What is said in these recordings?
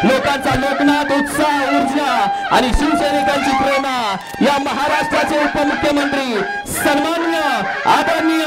लोकांचा लोकनाथ, उत्साह, ऊर्जा आणि शिवसैनिकांची प्रेरणा या महाराष्ट्राचे उपमुख्यमंत्री सन्माननीय आदरणीय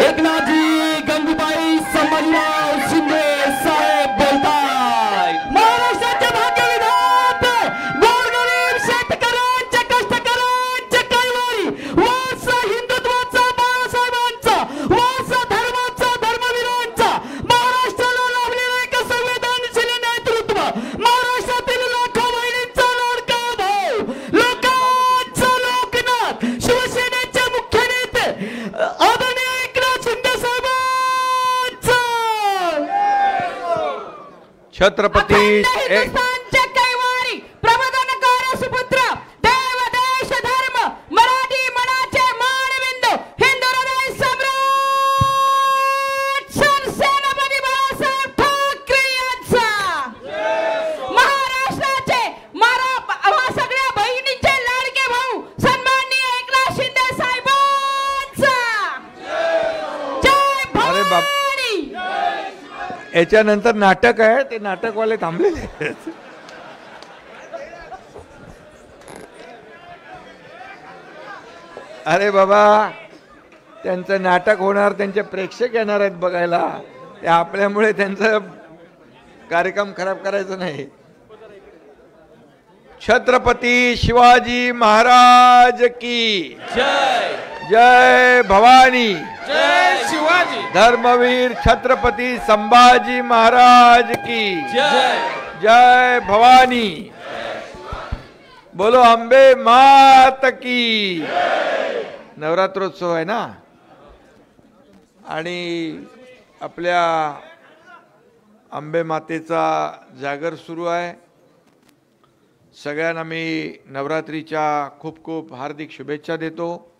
एकनाथजी गंगूबाई संभाजीराव शिंदे साहेब बोलतायत। महाराष्ट्राचे भाग्यविधाते गोरगरीब शेतकऱ्यांच्या कष्टकऱ्यांच्या कैवारी वारसा हिंदुत्वाचा, बाळासाहेबांचा वारसा, धर्माचा, धर्मवीरांचा, महाराष्ट्राला लाभलेला एक संवेदनशील नेतृत्व, महाराष्ट्रातील लाखो बहिणींचा लाडका भाऊ, लोकांचा लोकनाथ, शिवसेनेचे मुख्य नेते आदरणीय एकनाथ शिंदे साहेबांचा छत्रपती हिंदुस्थानच्या कैवारी प्रबोधनकार सुपुत्र, देव देश धर्म मराठी मनाचे मानबिंदू, हिंदू हृदय सम्राट सरसेनापती बाळासाहेब ठाकरे यांचा, महाराष्ट्राचे सगळ्या बहिणींचे लाडके भाऊ सन्माननीय एकनाथ शिंदे साहेबांचा जय भवानी। याच्यानंतर नाटक आहे, ते नाटकवाले थांबलेले आहेत। अरे बाबा, त्यांचं नाटक होणार, त्यांचे प्रेक्षक येणार आहेत बघायला, ते आपल्यामुळे त्यांचा कार्यक्रम खराब करायचा नाही। छत्रपती शिवाजी महाराज की जय जय भवानी, जय शिवाजी, धर्मवीर छत्रपती संभाजी महाराज की जय जय भवानी, बोलो अंबे मात की। नवरात्रोत्सव आहे ना, आणि आपल्या अंबे मातेचा जागर सुरू आहे। सगळ्यांना मी नवरात्रीच्या खूप खूप हार्दिक शुभेच्छा देतो।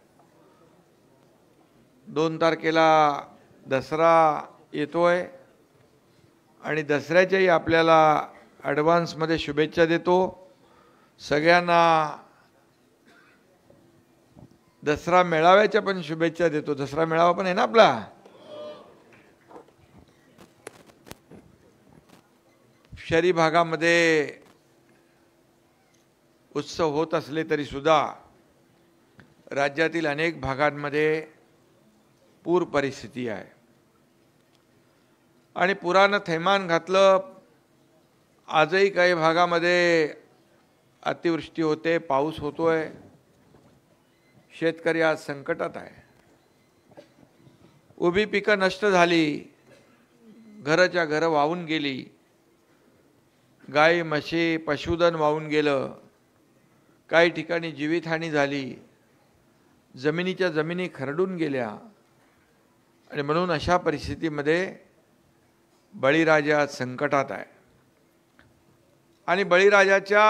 2 तारखेला दसरा येतोय आणि दसऱ्याच्याही आपल्याला ॲडव्हान्समध्ये शुभेच्छा देतो। सगळ्यांना दसरा मेळाव्याच्या पण शुभेच्छा देतो। दसरा मेळावा पण आहे ना आपला। शहरी भागामध्ये उत्सव होत असले तरी सुद्धा राज्यातील अनेक भागांमध्ये पूर परिस्थिती आहे आणि पुरानं थैमान घातलं। आजही काही भागामध्ये अतिवृष्टी होते, पाऊस होतोय, शेतकरी आज संकटात आहे। उभी पिकं नष्ट झाली, घराच्या घरं वाहून गेली, गाई म्हशी पशुधन वाहून गेलं, काही ठिकाणी जीवितहानी झाली, जमिनीच्या जमिनी खरडून गेल्या। आणि म्हणून अशा परिस्थितीमध्ये बळीराजा संकटात आहे आणि बळीराजा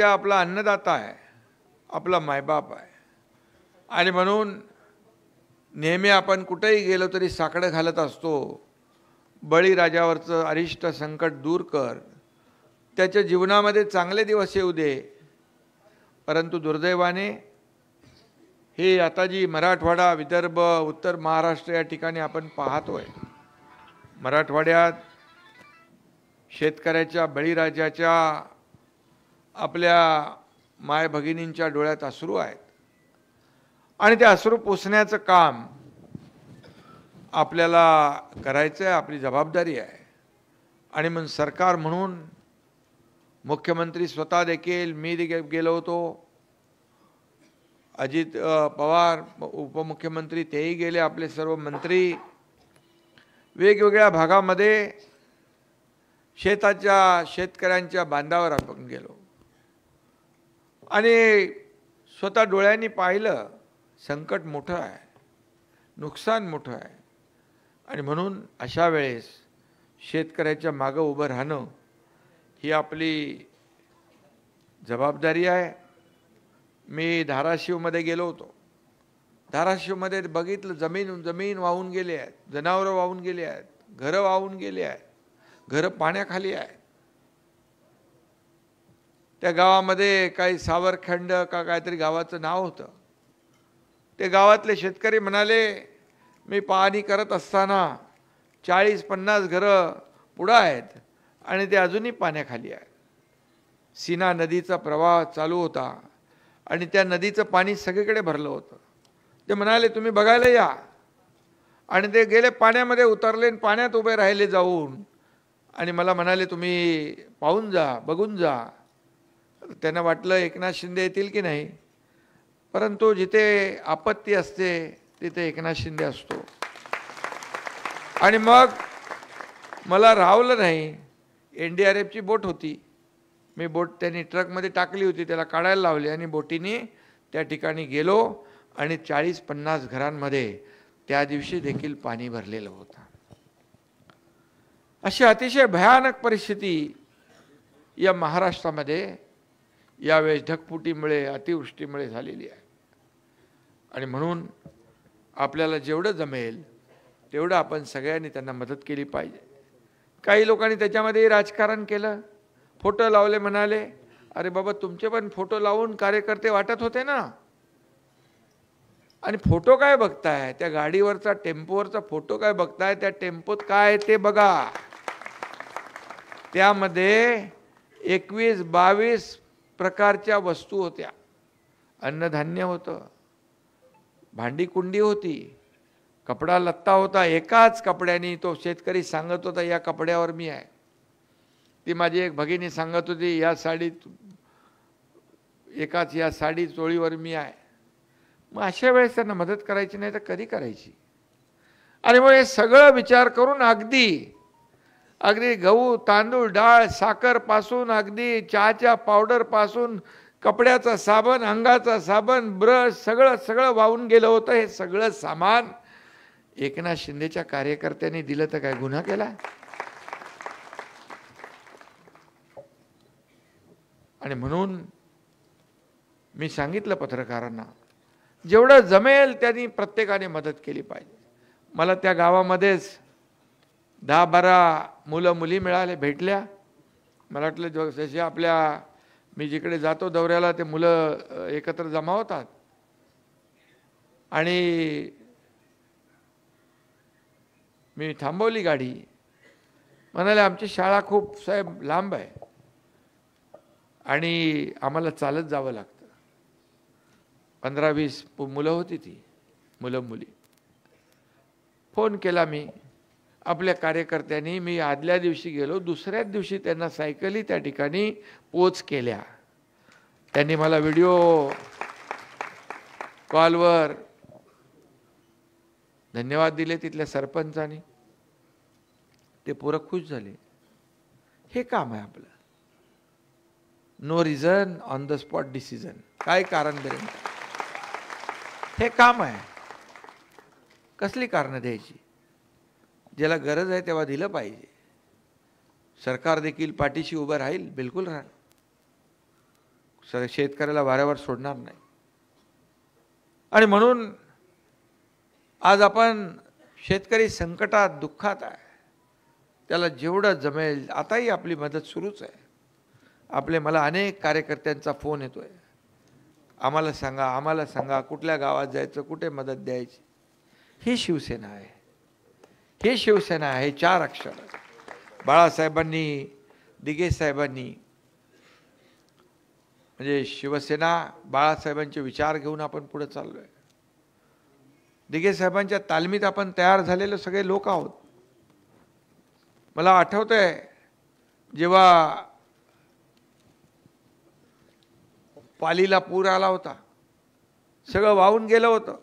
आपला अन्नदाता आहे, आपला मायबाप आहे। आणि म्हणून नेहमी आपण कुठेही गेलो तरी साकडं घालत असतो, बळीराजावरचं अरिष्ट संकट दूर कर, त्याच्या जीवनामध्ये चांगले दिवस येऊ दे। परंतु दुर्दैवाने हे आता जी मराठवाडा, विदर्भ, उत्तर महाराष्ट्र या ठिकाणी आपण पाहतोय, मराठवाड्यात शेतकऱ्याच्या, बळीराजाच्या, आपल्या माय भगिनींच्या डोळ्यात अश्रू आहेत आणि ते अश्रू पुसण्याचं काम आपल्याला करायचं आहे, आपली जबाबदारी आहे। आणि मग सरकार म्हणून मुख्यमंत्री स्वतः देखील, मी देखील गेलो होतो, अजित पवार उपमुख्यमंत्री तेही गेले, आपले सर्व मंत्री वेगवेगळ्या भागामध्ये शेतकऱ्यांच्या बांधावर आपण गेलो आणि स्वतः डोळ्यांनी पाहिलं, संकट मोठं आहे, नुकसान मोठं आहे। आणि म्हणून अशा वेळेस शेतकऱ्याच्या मागं उभं राहणं ही आपली जबाबदारी आहे। मी धाराशिवमध्ये गेलो होतो, धाराशिवमध्ये बघितलं, जमीन वाहून गेली आहेत, जनावरं वाहून गेली आहेत, घरं वाहून गेली आहेत, घरं पाण्याखाली आहेत। त्या गावामध्ये काही सावरखंड का काहीतरी गावाचं नाव होतं। ते गावातले शेतकरी म्हणाले, मी पाहणी करत असताना 40-50 घरं पुढं आहेत, आणि ते अजूनही पाण्याखाली आहे. सीना नदीचा प्रवाह चालू होता आणि त्या नदीचं पाणी सगळीकडे भरलं होतं. ते म्हणाले तुम्ही बघायला या, आणि ते गेले पाण्यामध्ये उतरले आणि पाण्यात उभे राहिले जाऊन, आणि मला म्हणाले तुम्ही पाहून जा, बघून जा. त्यांना वाटलं एकनाथ शिंदे येतील की नाही, परंतु जिथे आपत्ती असते तिथे एकनाथ शिंदे असतो. आणि मग मला राहवलं नाही. NDRFची बोट होती, मी बोट त्यांनी ट्रकमध्ये टाकली होती, त्याला काढायला लावली आणि बोटीने त्या ठिकाणी गेलो आणि 40-50 घरांमध्ये त्या दिवशी देखील पाणी भरलेलं होतं. अशी अतिशय भयानक परिस्थिती या महाराष्ट्रामध्ये यावेळेस ढगफुटीमुळे, अतिवृष्टीमुळे झालेली आहे. आणि म्हणून आपल्याला जेवढं जमेल तेवढं आपण सगळ्यांनी त्यांना मदत केली पाहिजे. काही लोकांनी त्याच्यामध्ये राजकारण केलं, फोटो लावले, म्हणाले अरे बाबा तुमचे पण फोटो लावून कार्यकर्ते वाटत होते ना, आणि फोटो काय बघताय, त्या गाडीवरचा टेम्पोवरचा फोटो काय बघताय, त्या टेम्पोत काय ते बघा. त्यामध्ये 21-22 प्रकारच्या वस्तू होत्या. अन्नधान्य होतं, भांडी कुंडी होती, कपडा लत्ता होता. एकाच कपड्याने तो शेतकरी सांगत होता या कपड्यावर मी आहे. ती माझी एक भगिनी सांगत होती या साडीत, एकाच या साडी चोळीवर मी आहे. मग अशा वेळेस त्यांना मदत करायची नाही तर कधी करायची. आणि मग हे सगळं विचार करून अगदी गहू, तांदूळ, डाळ, साखर पासून अगदी चहाच्या पावडर पासून कपड्याचा साबण, अंगाचा साबण, ब्रश सगळं वाहून गेलं होतं. हे सगळं सामान एकनाथ शिंदेच्या कार्यकर्त्यांनी दिलं तर काय गुन्हा केला? आणि म्हणून मी सांगितलं पत्रकारांना जेवढं जमेल त्यांनी प्रत्येकाने मदत केली पाहिजे. मला त्या गावामध्येच 10-12 मुलं मुली मिळाले, भेटल्या. मला वाटलं जसे आपल्या मी जिकडे जातो दौऱ्याला ते मुलं एकत्र जमा होतात, आणि मी थांबवली गाडी. म्हणाले आमची शाळा खूप साहेब लांब आहे आणि आम्हाला चालत जावं लागतं. 15-20 मुलं होती, ती मुलं मुली. फोन केला मी आपल्या कार्यकर्त्यांनी. मी आदल्या दिवशी गेलो, दुसऱ्याच दिवशी त्यांना सायकली त्या ठिकाणी पोच केल्या. त्यांनी मला व्हिडिओ कॉलवर धन्यवाद दिले तिथल्या सरपंचांनी. ते पोरं खुश झाले. हे काम आहे आपलं. No reason on the spot decision. काय कारण दे, हे काम आहे. कसली कारणं द्यायची? ज्याला गरज आहे तेव्हा दिलं पाहिजे. सरकार देखील पाठीशी उभं राहील, बिलकुल राहील. शेतकऱ्याला वाऱ्यावर सोडणार नाही. आणि म्हणून आज आपण शेतकरी संकटात, दुःखात आहे, त्याला जेवढं जमेल, आताही आपली मदत सुरूच आहे. मला अनेक कार्यकर्त्यांचा फोन येतोय, आम्हाला सांगा कुठल्या गावात जायचं, कुठे मदत द्यायची. ही शिवसेना आहे, हे शिवसेना आहे. 4 अक्षर. बाळासाहेबांनी, दिघे साहेबांनी, म्हणजे शिवसेना बाळासाहेबांचे विचार घेऊन आपण पुढे चाललोय. दिघे साहेबांच्या तालमीत आपण तयार झालेले सगळे लोक आहोत. मला आठवतंय जेव्हा पालीला पूर आला होता, सगळं वाहून गेलं होतं,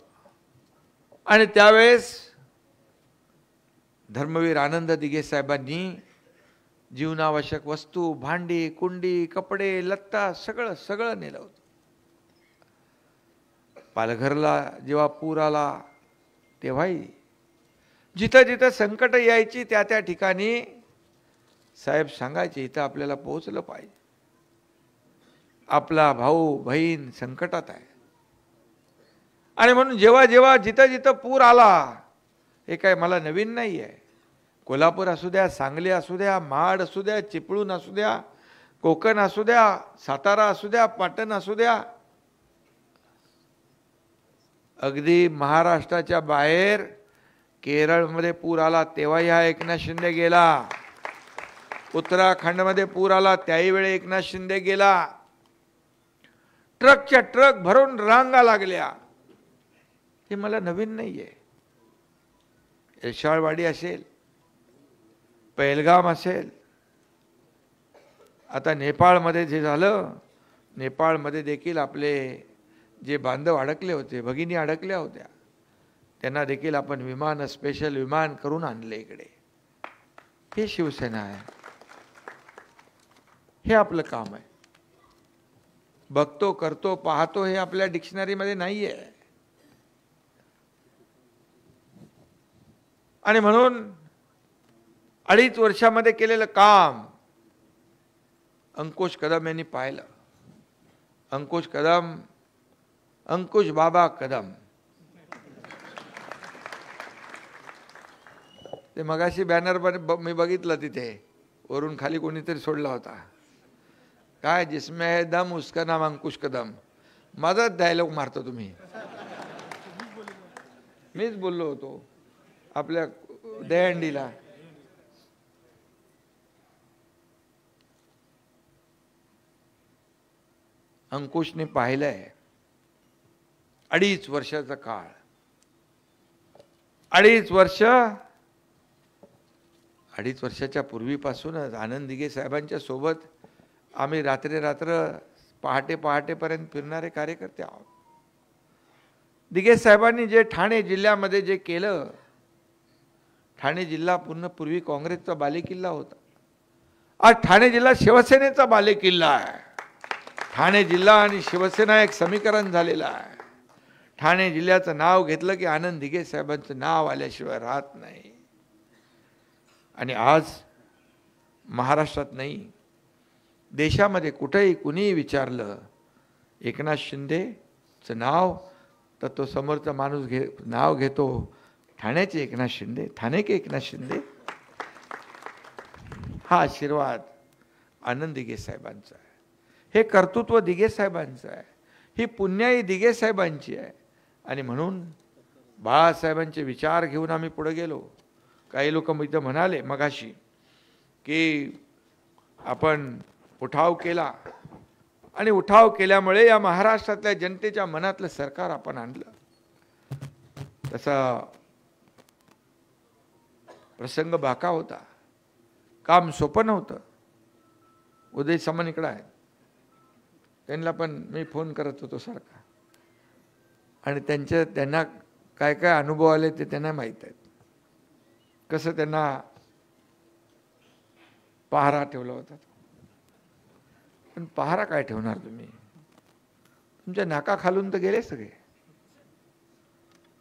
आणि त्यावेळेस धर्मवीर आनंद दिघे साहेबांनी जीवनावश्यक वस्तू, भांडी कुंडी, कपडे लत्ता सगळं नेलं होतं. पालघरला जेव्हा पूर आला तेव्हाही जिथं जिथं संकट यायची त्या ठिकाणी साहेब सांगायचे इथं आपल्याला पोहोचलं पाहिजे. आपला भाऊ बहीण संकटात आहे. आणि म्हणून जेव्हा जिथं जिथं पूर आला, हे काय मला नवीन नाही आहे. कोल्हापूर असू द्या, सांगली असू द्या, महाड असू द्या, चिपळूण असू द्या, कोकण असू द्या, सातारा असू द्या, पाटण असू द्या, अगदी महाराष्ट्राच्या बाहेर केरळमध्ये पूर आला तेव्हा ह्या एकनाथ शिंदे गेला. उत्तराखंडमध्ये पूर आला त्याही वेळी एकनाथ शिंदे गेला. ट्रकच्या ट्रक भरून रांगा लागल्या. हे मला नवीन नाहीये. एशाळवाडी असेल, पहलगाम असेल, आता नेपाळमध्ये जे झालं, नेपाळमध्ये देखील आपले जे बांधव अडकले होते, भगिनी अडकल्या होत्या, त्यांना देखील आपण विमान, स्पेशल विमान करून आणले इकडे. हे शिवसेना आहे. हे आपलं काम आहे. बघतो, करतो, पाहतो हे आपल्या डिक्शनरीमध्ये नाहीये. आणि म्हणून 2.5 वर्षामध्ये केलेलं काम अंकुश कदम यांनी पाहिलं. अंकुश कदम, अंकुश बाबा कदम, ते मगाशी बॅनर मी बघितलं, तिथे वरून खाली कोणीतरी सोडला होता, काय जिसमें है दम उसका नाम अंकुश कदम. माझा डायलॉग मारतो तुम्ही. मीच बोललो होतो आपल्या दहीहंडीला. अंकुशने पाहिलंय 2.5 वर्षाचा काळ. 2.5 वर्षाच्या पूर्वीपासूनच आनंद दिघे साहेबांच्या सोबत आम्ही रात्र पहाटेपर्यंत फिरणारे कार्यकर्ते आहोत. दिघे साहेबांनी जे ठाणे जिल्ह्यामध्ये जे केलं, ठाणे जिल्हा पूर्वी काँग्रेसचा बालेकिल्ला होता. आज ठाणे जिल्हा शिवसेनेचा बालेकिल्ला आहे. ठाणे जिल्हा आणि शिवसेना एक समीकरण झालेलं आहे. ठाणे जिल्ह्याचं नाव घेतलं की आनंद दिघे साहेबांचं नाव आल्याशिवाय राहत नाही. आणि आज महाराष्ट्रात नाही, देशामध्ये कुठेही कुणीही विचारलं एकनाथ शिंदेचं नाव, तर तो समोरचा माणूस नाव घेतो ठाण्याचे एकनाथ शिंदे, ठाणे के एकनाथ शिंदे. हा आशीर्वाद आनंद दिघे साहेबांचा आहे. हे कर्तृत्व दिघे साहेबांचं आहे. ही पुण्याई दिघे साहेबांची आहे. आणि म्हणून बाळासाहेबांचे विचार घेऊन आम्ही पुढे गेलो. काही लोक इथं म्हणाले मगाशी की आपण उठाव केला, आणि उठाव केल्यामुळे या महाराष्ट्रातल्या जनतेच्या मनातलं सरकार आपण आणलं. तसा प्रसंग बाका होता. काम सोपं नव्हतं. उदय सामंत इकडं आहेत, त्यांना पण मी फोन करत होतो सारखा, आणि त्यांना काय काय अनुभव आले ते त्यांना माहीत आहेत. कसं त्यांना पहारा ठेवला होता. पण पहारा काय ठेवणार तुम्ही? तुमच्या नाका खालून तर गेले सगळे.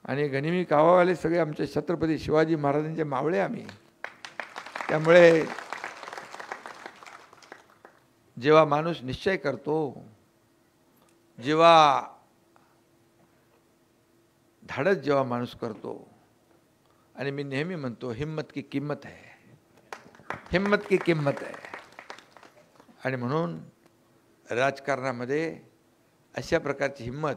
आणि गनिमी कावावाले सगळे आमचे छत्रपती शिवाजी महाराजांचे मावळे आम्ही. त्यामुळे जेव्हा माणूस निश्चय करतो, जेव्हा धाडस जेव्हा माणूस करतो, आणि मी नेहमी म्हणतो हिम्मत की किंमत है, हिम्मत की किंमत है. आणि म्हणून राजकारणामध्ये अशा प्रकारची हिम्मत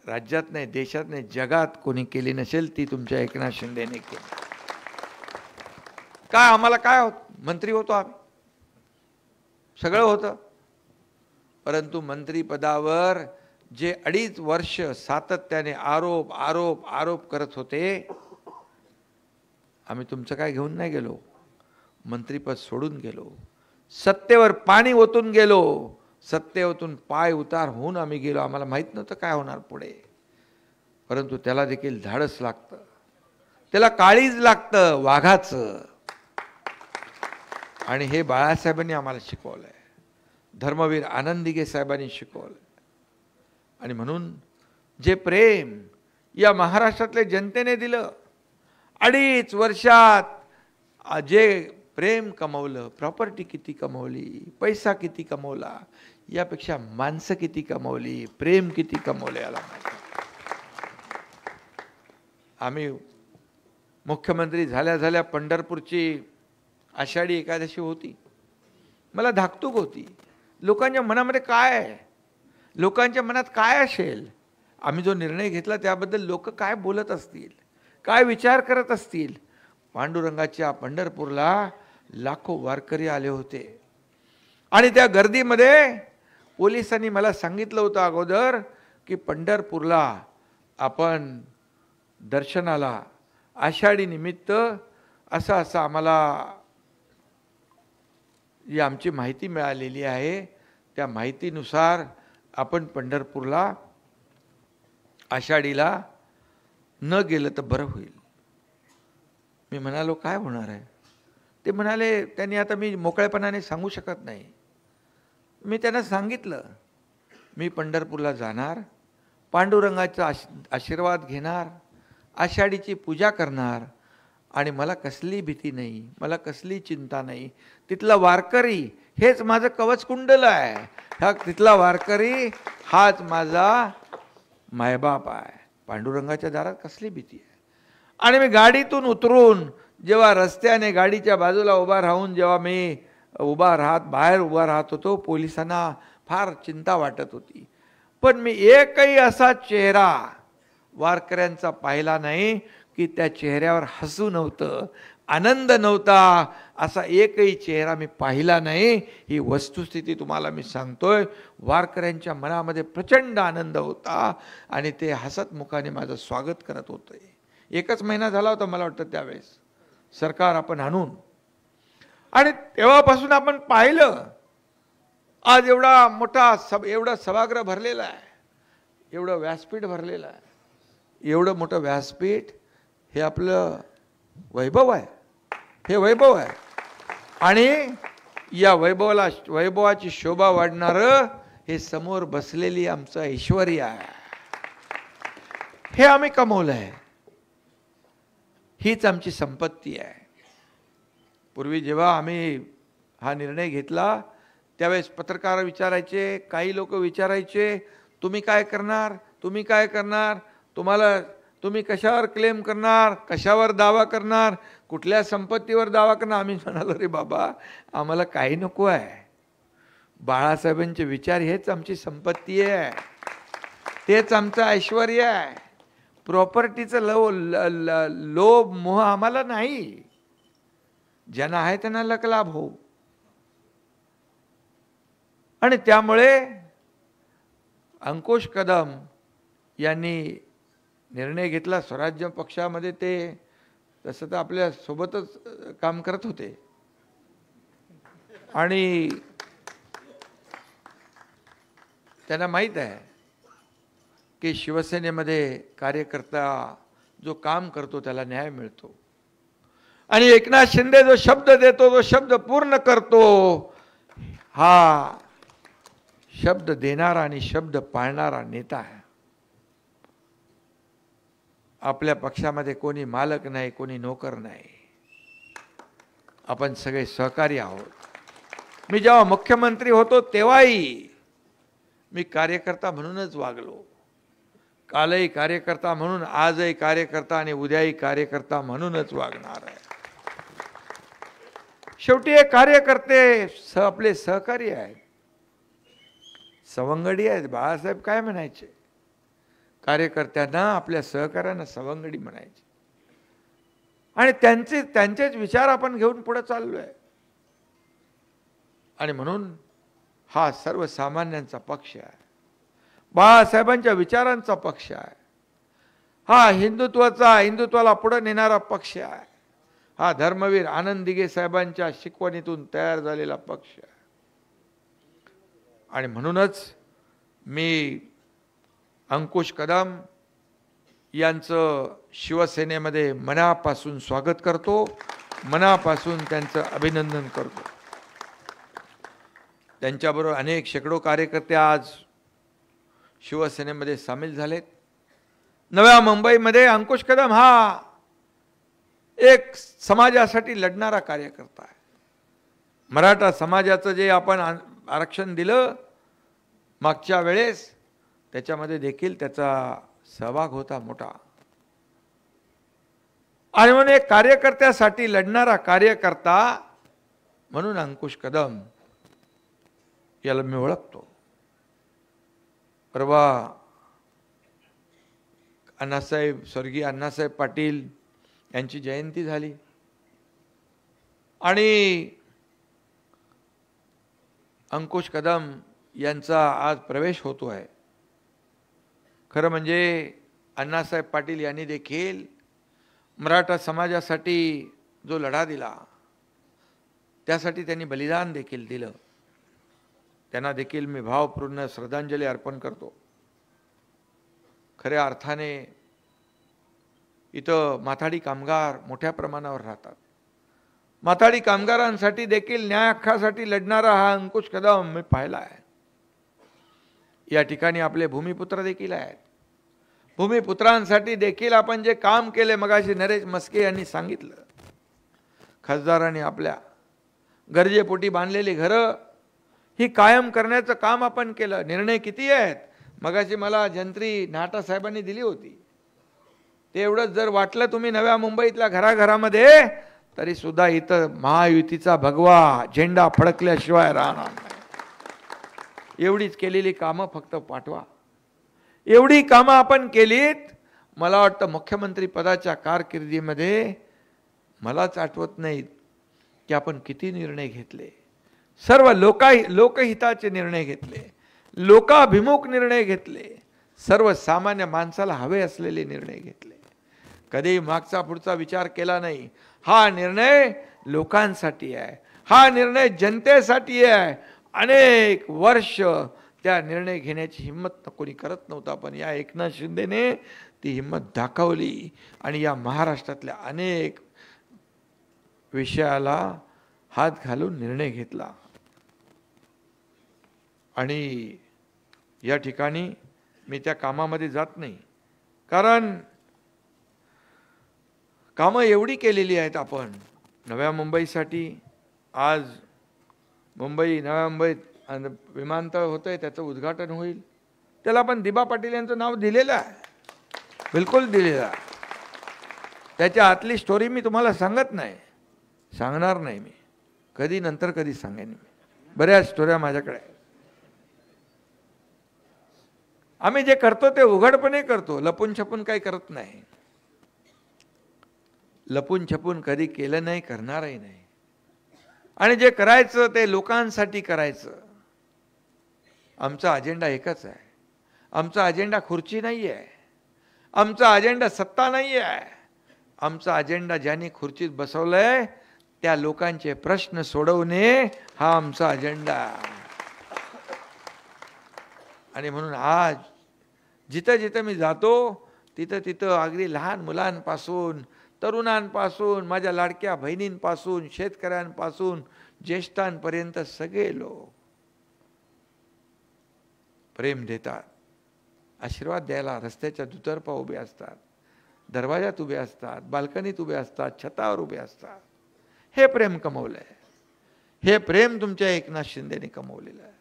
राज्यात नाही, देशात नाही, जगात कोणी केली नसेल ती तुमच्या एकनाथ शिंदेने केली. काय आम्हाला काय मंत्री होतो आम्ही, सगळं होतं, परंतु मंत्रीपदावर जे 2.5 वर्ष सातत्याने आरोप आरोप आरोप करत होते, आम्ही तुमचं काय घेऊन नाही गेलो. मंत्रीपद सोडून गेलो, सत्तेवर पाणी ओतून गेलो, सत्तेवरून पाय उतार होऊन आम्ही गेलो. आम्हाला माहित नव्हतं काय होणार पुढे, परंतु त्याला देखील धाडस लागतं, त्याला काळीज लागतं वाघाचं. आणि हे बाळासाहेबांनी आम्हाला शिकवलंय, धर्मवीर आनंद दिघे साहेबांनी शिकवलं. आणि म्हणून जे प्रेम या महाराष्ट्रातल्या जनतेने दिलं, 2.5 वर्षात जे प्रेम कमवलं, प्रॉपर्टी किती कमवली, पैसा किती कमवला, यापेक्षा माणसं किती कमवली, प्रेम किती कमवले याला माहिती. आम्ही मुख्यमंत्री झाल्या पंढरपूरची आषाढी एकादशी होती. मला धाकधूक होती, लोकांच्या मनामध्ये काय आहे, लोकांच्या मनात काय असेल, आम्ही जो निर्णय घेतला त्याबद्दल लोक काय बोलत असतील, काय विचार करत असतील. पांडुरंगाच्या पंढरपूरला लाखो वारकरी आले होते. आणि त्या गर्दीमध्ये पोलिसांनी मला सांगितलं होतं अगोदर की पंढरपूरला आपण दर्शनाला आषाढी निमित्त असं आम्हाला ही आमची माहिती मिळालेली आहे. त्या माहितीनुसार आपण पंढरपूरला आषाढीला न गेलं तर बरं होईल. मी म्हणालो काय होणार आहे. ते म्हणाले त्यांनी आता मी मोकळेपणाने सांगू शकत नाही. मी त्यांना सांगितलं मी पंढरपूरला जाणार, पांडुरंगाचा आशीर्वाद घेणार, आषाढीची पूजा करणार आणि मला कसली भीती नाही, मला कसली चिंता नाही. तिथला वारकरी हेच माझं कवचकुंडल आहे. हा तिथला वारकरी हाच माझा मायबाप आहे. पांडुरंगाच्या दारात कसली भीती आहे. आणि मी गाडीतून उतरून जेव्हा रस्त्याने गाडीच्या बाजूला उभा राहून जेव्हा मी बाहेर उभा राहत होतो, पोलिसांना फार चिंता वाटत होती. पण मी एकही असा चेहरा वारकऱ्यांचा पाहिला नाही की त्या चेहऱ्यावर हसू नव्हतं, आनंद नव्हता. असा एकही चेहरा मी पाहिला नाही. ही वस्तुस्थिती तुम्हाला मी सांगतोय. वारकऱ्यांच्या मनामध्ये प्रचंड आनंद होता आणि ते हसत मुखाने माझं स्वागत करत होते. 1च महिना झाला होता मला वाटतं त्यावेळेस सरकार आपण आणून. आणि तेव्हापासून आपण पाहिलं आज एवढा मोठा एवढं सभागृह भरलेलं आहे, एवढं व्यासपीठ भरलेलं आहे. एवढं मोठं व्यासपीठ हे आपलं वैभव आहे. हे वैभव आहे. आणि या वैभवाची शोभा वाढणारं हे समोर बसलेली आमचं ऐश्वर्य आहे. हे आम्ही कमवलं आहे. हीच आमची संपत्ती आहे. पूर्वी जेव्हा आम्ही हा निर्णय घेतला त्यावेळेस पत्रकार विचारायचे, काही लोक विचारायचे तुम्ही काय करणार, तुम्ही काय करणार, तुम्ही कशावर क्लेम करणार, कशावर दावा करणार, कुठल्या संपत्तीवर दावा करणार. आम्ही म्हणालो रे बाबा आम्हाला काही नको आहे. बाळासाहेबांचे विचार हेच आमची संपत्ती आहे, तेच आमचं ऐश्वर्य आहे. प्रॉपर्टीचं लोभ मोह आम्हाला नाही. ज्यांना आहे त्यांना लकलाभ हो. आणि त्यामुळे अंकुश कदम यांनी निर्णय घेतला. स्वराज्य पक्षामध्ये ते तसं तर आपल्या सोबतच काम करत होते आणि त्यांना माहीत आहे की शिवसेनेमध्ये कार्यकर्ता जो काम करतो त्याला न्याय मिळतो. आणि एकनाथ शिंदे जो शब्द देतो तो शब्द पूर्ण करतो. हा शब्द देणारा आणि शब्द पाळणारा नेता आहे. आपल्या पक्षामध्ये कोणी मालक नाही, कोणी नोकर नाही. आपण सगळे सहकारी आहोत. मी जेव्हा मुख्यमंत्री होतो तेव्हाही मी कार्यकर्ता म्हणूनच वागलो. कालही कार्यकर्ता म्हणून, आजही कार्यकर्ता आणि उद्याही कार्यकर्ता म्हणूनच वागणार आहे. शेवटी हे कार्यकर्ते आपले सहकारी आहेत, सवंगडी आहेत. बाळासाहेब काय म्हणायचे, कार्यकर्त्यांना आपल्या सहकार्यांना सवंगडी म्हणायचे. आणि त्यांचेच विचार आपण घेऊन पुढे चाललोय. आणि म्हणून हा सर्वसामान्यांचा पक्ष आहे, बाळासाहेबांच्या विचारांचा पक्ष आहे. हा हिंदुत्वाला पुढे नेणारा पक्ष आहे. हा धर्मवीर आनंद दिघे साहेबांच्या शिकवणीतून तयार झालेला पक्ष आहे. आणि म्हणूनच मी अंकुश कदम यांचं शिवसेनेमध्ये मनापासून स्वागत करतो, मनापासून त्यांचं अभिनंदन करतो. त्यांच्याबरोबर अनेक शेकडो कार्यकर्ते आज शिवसेनेमध्ये सामील झालेत. नव्या मुंबईमध्ये अंकुश कदम हा एक समाजासाठी लढणारा कार्यकर्ता आहे. मराठा समाजाचं जे आपण आरक्षण दिलं मागच्या वेळेस त्याच्यामध्ये देखील त्याचा सहभाग होता मोठा. आणि म्हणून एक कार्यकर्त्यासाठी लढणारा कार्यकर्ता म्हणून अंकुश कदम याला मी ओळखतो. परवा स्वर्गीय अण्णासाहेब पाटील यांची जयंती झाली. आणि अंकुश कदम यांचा आज प्रवेश होतो आहे. खरं म्हणजे अण्णासाहेब पाटील यांनी देखील मराठा समाजासाठी जो लढा दिला त्यासाठी त्यांनी बलिदान देखील दिलं. त्यांना देखील मी भावपूर्ण श्रद्धांजली अर्पण करतो. खऱ्या अर्थाने इथं माथाडी कामगार मोठ्या प्रमाणावर राहतात. माथाडी कामगारांसाठी देखील न्याय हक्कासाठी लढणारा हा अंकुश कदम मी पाहिला आहे. या ठिकाणी आपले भूमिपुत्र देखील आहेत. भूमिपुत्रांसाठी देखील आपण जे काम केले, मगाशी नरेश मस्के यांनी सांगितलं, खासदारांनी आपल्या गरजेपोटी बांधलेली घरं ही कायम करण्याचं काम आपण केलं. निर्णय किती आहेत मगाशी मला जंत्री नाटा साहेबांनी दिली होती. ते एवढंच जर वाटलं तुम्ही नव्या मुंबईतल्या घराघरामध्ये तरी सुद्धा इथं महायुतीचा भगवा झेंडा फडकल्याशिवाय राहणार नाही. एवढीच केलेली कामं फक्त पाठवा. एवढी कामं आपण केलीत. मला वाटतं मुख्यमंत्री पदाच्या कारकिर्दीमध्ये मलाच आठवत नाहीत की आपण किती निर्णय घेतले. सर्व लोकहिताचे निर्णय घेतले, लोकाभिमुख निर्णय घेतले, सर्वसामान्य माणसाला हवे असलेले निर्णय घेतले. कधी मागचा पुढचा विचार केला नाही. हा निर्णय लोकांसाठी आहे, हा निर्णय जनतेसाठी आहे. अनेक वर्ष त्या निर्णय घेण्याची हिम्मत कोणी करत नव्हता, पण या एकनाथ शिंदेने ती हिम्मत दाखवली आणि या महाराष्ट्रातल्या अनेक विषयाला हात घालून निर्णय घेतला. आणि या ठिकाणी मी त्या कामामध्ये जात नाही, कारण कामं एवढी केलेली आहेत आपण नव्या मुंबईसाठी. आज नव्या मुंबईत विमानतळ होतंय, त्याचं उद्घाटन होईल. त्याला आपण दिबा पाटील यांचं नाव दिलेलं आहे, बिलकुल दिलेलं आहे. त्याच्या आतली स्टोरी मी तुम्हाला सांगत नाही, सांगणार नाही. मी कधी नंतर कधी सांगेन. मी बऱ्याच स्टोऱ्या माझ्याकडे. आम्ही जे करतो ते उघडपणे करतो, लपून छपून काही करत नाही. लपून छपून कधी केलं नाही, करणारही नाही. आणि जे करायचं ते लोकांसाठी करायचं. आमचा अजेंडा एकच आहे. आमचा अजेंडा खुर्ची नाही आहे, आमचा अजेंडा सत्ता नाही आहे. आमचा अजेंडा ज्यांनी खुर्चीत बसवलंय त्या लोकांचे प्रश्न सोडवणे हा आमचा अजेंडा. आणि म्हणून आज जिथं जिथं मी जातो तिथं तिथं अगदी लहान मुलांपासून, तरुणांपासून, माझ्या लाडक्या बहिणींपासून, शेतकऱ्यांपासून, ज्येष्ठांपर्यंत सगळे लोक प्रेम देतात. आशीर्वाद द्यायला रस्त्याच्या दुतर्फा उभे असतात, दरवाजात उभे असतात, बाल्कनीत उभे असतात, छतावर उभे असतात. हे प्रेम कमवलंय. हे प्रेम तुमच्या एकनाथ शिंदेने कमवलेलं आहे.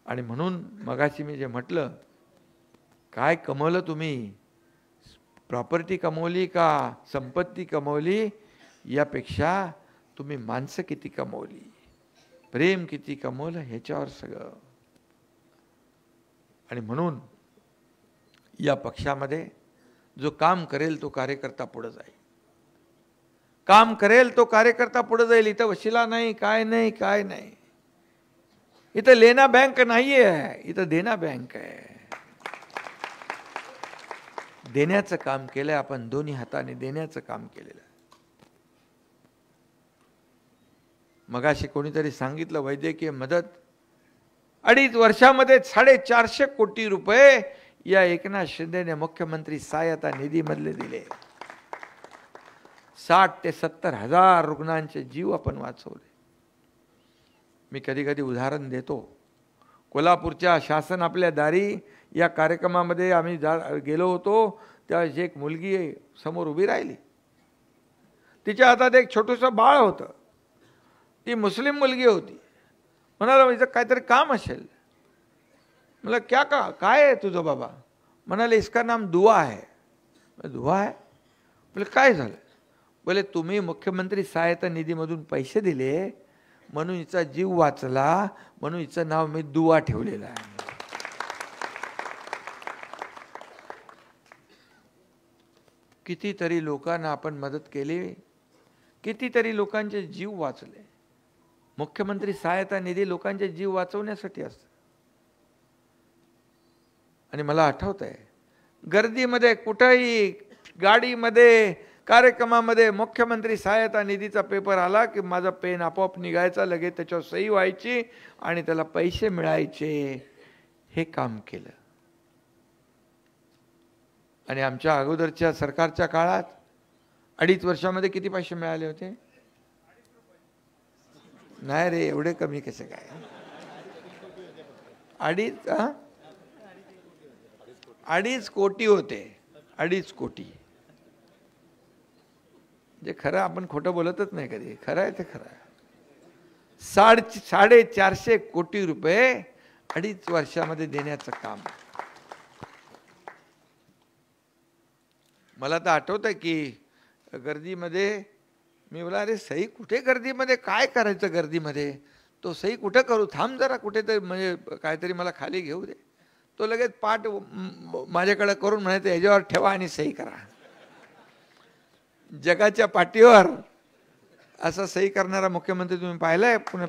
आणि म्हणून मगाशी मी जे म्हटलं, काय कमवलं तुम्ही, प्रॉपर्टी कमवली का संपत्ती कमवली, यापेक्षा तुम्ही माणसं किती कमवली, प्रेम किती कमवलं, ह्याच्यावर सगळं. आणि म्हणून या पक्षामध्ये जो काम करेल तो कार्यकर्ता पुढे जाईल. काम करेल तो कार्यकर्ता पुढे जाईल. इथं वशिला नाही, काय नाही, काय नाही. इथं लेना बँक नाही आहे, इथं देना बँक आहे. देण्याचं काम केलंय आपण, दोन्ही हाताने देण्याचं काम केलेलं आहे. मगाशी कोणीतरी सांगितलं वैद्यकीय मदत 2.5 वर्षामध्ये 450 कोटी रुपये या एकनाथ शिंदेने मुख्यमंत्री सहायता निधीमधले दिले. 60 ते 70 हजार रुग्णांचे जीव आपण वाचवले. मी कधी कधी उदाहरण देतो. कोल्हापूरच्या शासन आपल्या दारी या कार्यक्रमामध्ये आम्ही गेलो होतो, त्यावेळेस एक मुलगी समोर उभी राहिली. तिच्या हातात एक छोटंसं बाळ होतं. ती मुस्लिम मुलगी होती. म्हणाला इथं काहीतरी काम असेल. मला काय आहे तुझं बाबा? म्हणाले इसका नाम दुआ है. दुआ है? बोले काय झालं? बोले तुम्ही मुख्यमंत्री सहायता निधीमधून पैसे दिले म्हणून हिचा जीव वाचला, म्हणून हिचं नाव मी दुआ ठेवलेलं आहे. कितीतरी लोकांना आपण मदत केली, कितीतरी लोकांचे जीव वाचले. मुख्यमंत्री सहायता निधी लोकांचे जीव वाचवण्यासाठी असतो. आणि मला आठवत आहे, गर्दीमध्ये कुठेही गाडीमध्ये कार्यक्रमामध्ये मुख्यमंत्री सहायता निधीचा पेपर आला की माझा पेन आपोआप निघायचा, लगेच त्याच्यावर सही व्हायची आणि त्याला पैसे मिळायचे. हे काम केलं. आणि आमच्या अगोदरच्या सरकारच्या काळात 2.5 वर्षामध्ये किती पैसे मिळाले होते? नाही रे, एवढे कमी कसे काय? 2.5 कोटी होते. 2.5 कोटी. जे खरं, आपण खोटं बोलतच नाही कधी. खरं आहे ते खरं आहे. 450 कोटी रुपये 2.5 वर्षामध्ये देण्याचं काम. मला तर आठवत आहे की गर्दीमध्ये मी बोला, अरे सही कुठे गर्दीमध्ये, काय करायचं गर्दीमध्ये, तो सही कुठं करू, थांब जरा कुठेतरी, म्हणजे काहीतरी मला खाली घेऊ दे. तो लगेच पाठ माझ्याकडे करून म्हणायचं याच्यावर ठेवा आणि सही करा. जगाच्या पाठीवर असा सही करणारा मुख्यमंत्री तुम्ही पाहिलाय पुणे?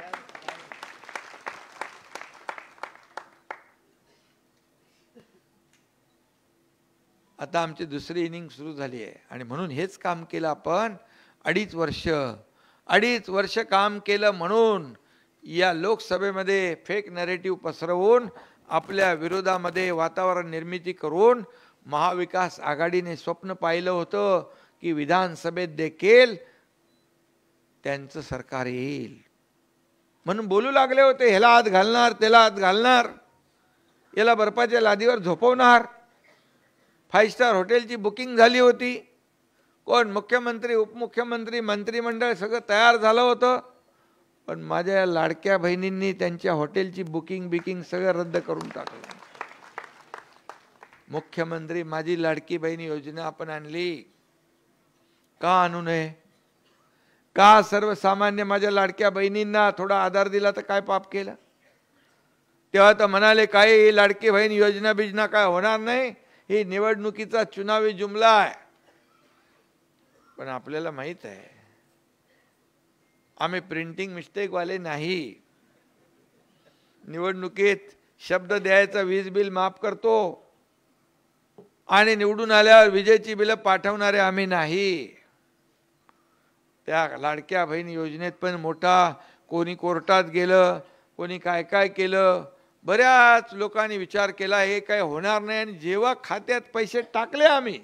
आता आमची दुसरी इनिंग सुरू झाली आहे आणि म्हणून हेच काम केलं आपण. 2.5 वर्ष काम केलं म्हणून या लोकसभेमध्ये फेक नॅरेटिव्ह पसरवून आपल्या विरोधामध्ये वातावरण निर्मिती करून महाविकास आघाडीने स्वप्न पाहिलं होतं की विधानसभेत देखील त्यांचं सरकार येईल म्हणून बोलू लागले होते. ह्याला हात घालणार, त्याला हात घालणार, याला बर्फाच्या लादीवर झोपवणार. 5 स्टार हॉटेलची बुकिंग झाली होती. कोण? मुख्यमंत्री, उपमुख्यमंत्री, मंत्रिमंडळ सगळं तयार झालं होतं. पण माझ्या लाडक्या बहिणींनी त्यांच्या हॉटेलची बुकिंग सगळं रद्द करून टाकलं. मुख्यमंत्री माझी लाडकी बहीण योजना आपण आणली. का आणू नये? का सर्वसामान्य माझ्या लाडक्या बहिणींना थोडा आधार दिला तर काय पाप केलं? तेव्हा तर म्हणाले काही लाडकी बहीण योजना बिजना काय होणार नाही, ही निवडणुकीचा चुनावी जुमला आहे. पण आपल्याला माहित आहे आम्ही प्रिंटिंग मिस्टेक वाले नाही. निवडणुकीत शब्द द्यायचा, वीज बिल माफ करतो आणि निवडून आल्यावर विजेची बिलं पाठवणारे आम्ही नाही. त्या लाडक्या बहीण योजनेत पण मोठा कोणी कोर्टात गेलं, कोणी काय काय केलं. बऱ्याच लोकांनी विचार केला हे काय होणार नाही. आणि जेव्हा खात्यात पैसे टाकले आम्ही,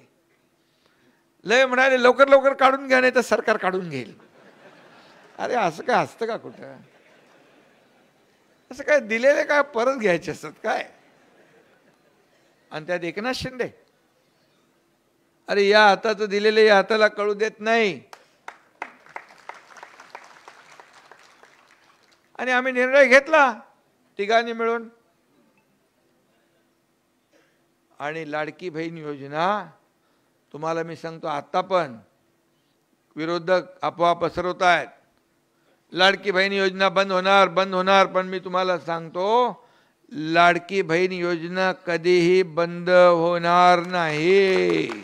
लय म्हणाले लवकर लवकर काढून घ्या नाही तर सरकार काढून घेईल. अरे असं काय असतं का कुठं? असं काय दिलेले काय परत घ्यायचे असतात काय? आणि त्यात एकनाथ शिंदे, अरे या हाताचं दिलेले या हाताला कळू देत नाही. आणि आम्ही निर्णय घेतला तिघांनी मिळून. आणि लाडकी बहीण योजना तुम्हाला मी सांगतो, आता पण विरोधक अफवा पसरवत आहेत लाडकी बहीण योजना बंद होणार बंद होणार. पण मी तुम्हाला सांगतो लाडकी बहीण योजना कधीही बंद होणार नाही.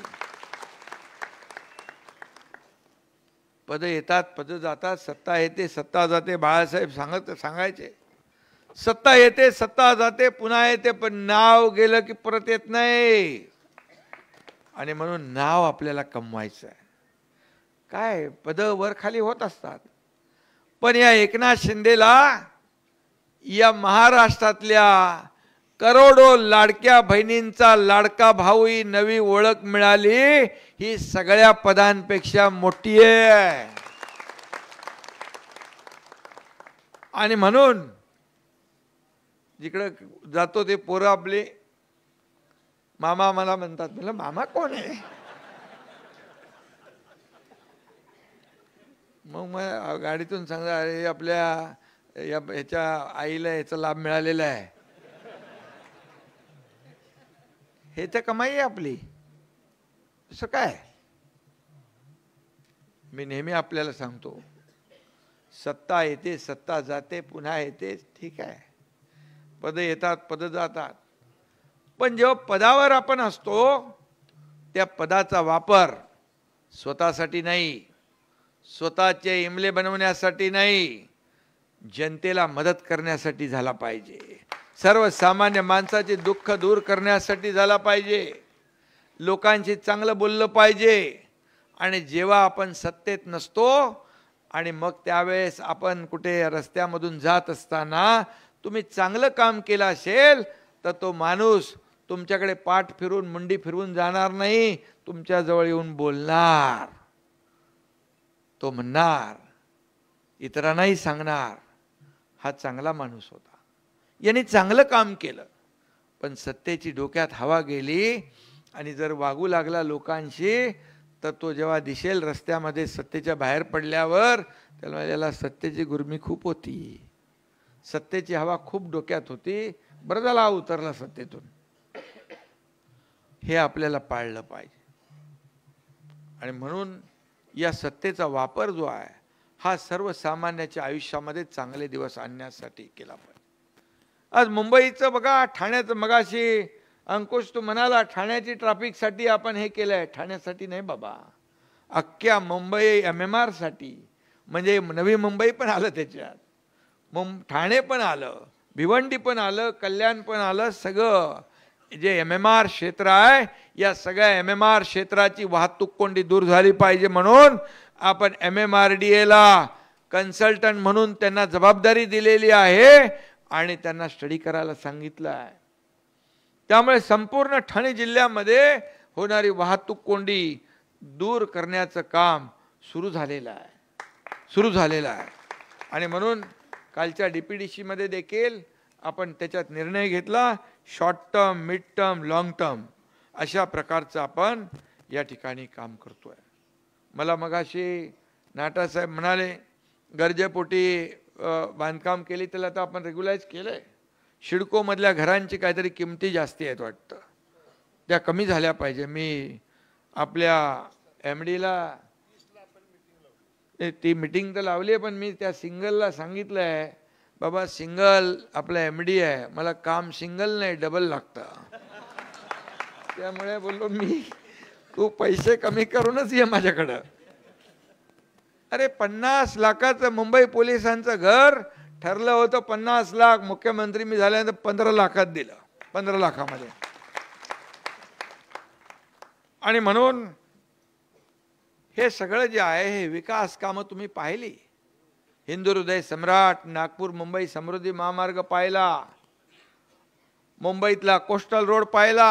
पद येतात पद जातात, सत्ता येते सत्ता जाते. बाळासाहेब सांगायचे सत्ता येते सत्ता जाते पुन्हा येते, पण नाव गेलं की परत येत नाही. आणि म्हणून नाव आपल्याला कमवायचं आहे. काय पद वर खाली होत असतात, पण या एकनाथ शिंदेला या महाराष्ट्रातल्या करोडो लाडक्या बहिणींचा लाडका भाऊ ही नवी ओळख मिळाली. ही सगळ्या पदांपेक्षा मोठी आहे. आणि म्हणून जिकडे जातो ते पोरं आपले मामा मला म्हणतात. म्हणलं मामा कोण आहे? मग गाडीतून सांगा अरे आपल्या ह्याच्या आईला याचा लाभ मिळालेला आहे. हे तर कमाई आहे आपली. असं काय? मी नेहमी आपल्याला सांगतो सत्ता येते सत्ता जाते पुन्हा येते, ठीक आहे. पद येतात पद जातात, पण जेव्हा पदावर आपण असतो त्या पदाचा वापर स्वतःसाठी नाही, स्वतःचे इमले बनवण्यासाठी नाही, जनतेला मदत करण्यासाठी झाला पाहिजे. सर्वसामान्य माणसाचे दुःख दूर करण्यासाठी झाला पाहिजे. लोकांशी चांगलं बोललं पाहिजे. आणि जेव्हा आपण सत्तेत नसतो आणि मग त्यावेळेस आपण कुठे रस्त्यामधून जात असताना तुम्ही चांगलं काम केलं असेल तर तो माणूस तुमच्याकडे पाठ फिरून मुंडी फिरवून जाणार नाही, तुमच्या जवळ येऊन बोलणार. तो म्हणणार, इतरांनाही सांगणार, हा चांगला माणूस होता, याने चांगलं काम केलं. पण सत्तेची डोक्यात हवा गेली आणि जर वागू लागला लोकांशी, तर तो जेव्हा दिसेल रस्त्यामध्ये सत्तेच्या बाहेर पडल्यावर त्याला याला सत्तेची गुरमी खूप होती, सत्तेची हवा खूप डोक्यात होती, बरं झाला उतरला सत्तेतून. हे आपल्याला पाळलं पाहिजे. आणि म्हणून या सत्तेचा वापर जो आहे हा सर्वसामान्याच्या आयुष्यामध्ये चांगले दिवस आणण्यासाठी केला पाहिजे. आज मुंबईचं बघा, ठाण्याचं मगाशी अंकुश तू म्हणाला ठाण्याची ट्रॅफिकसाठी आपण हे केलंय. ठाण्यासाठी नाही बाबा, अख्ख्या मुंबई MMR साठी, म्हणजे नवी मुंबई पण आलं त्याच्यात, ठाणे पण आलं, भिवंडी पण आलं, कल्याण पण आलं. सगळं जे MMR क्षेत्र आहे या सगळ्या MMR क्षेत्राची वाहतूक कोंडी दूर झाली पाहिजे म्हणून आपण MMRDA ला कन्सल्टंट म्हणून त्यांना जबाबदारी दिलेली आहे आणि त्यांना स्टडी करायला सांगितलं आहे. त्यामुळे संपूर्ण ठाणे जिल्ह्यामध्ये होणारी वाहतूक कोंडी दूर करण्याचं काम सुरू झालेलं आहे. आणि म्हणून कालच्या DPDC मध्ये देखील आपण त्याच्यात निर्णय घेतला. Short term, mid term, long term अशा प्रकारचं आपण या ठिकाणी काम करतोय. मला मगाशी नाटासाहेब म्हणाले गरजेपोटी बांधकाम केली, त्याला आता आपण रेग्युलाइज केलंय. शिडकोमधल्या घरांची काहीतरी किमती जास्ती आहेत वाटतं, त्या कमी झाल्या पाहिजे. मी आपल्या MD ला ती मीटिंग तर लावली आहे, पण मी त्या सिंगलला सांगितलं आहे, बाबा सिंगल आपला MD आहे, मला काम सिंगल नाही डबल लागतं. त्यामुळे बोललो मी, तू पैसे कमी करूनच ये माझ्याकडं. अरे 50 लाखाचं मुंबई पोलिसांचं घर ठरलं होतं, 50 लाख. मुख्यमंत्री मी झाल्यानंतर 15 लाखात दिलं, 15 लाखामध्ये. आणि म्हणून हे सगळं जे आहे हे विकास कामं तुम्ही पाहिली. हिंदू हृदय सम्राट, नागपूर मुंबई समृद्धी महामार्ग पाहिला, मुंबईतला कोस्टल रोड पाहिला,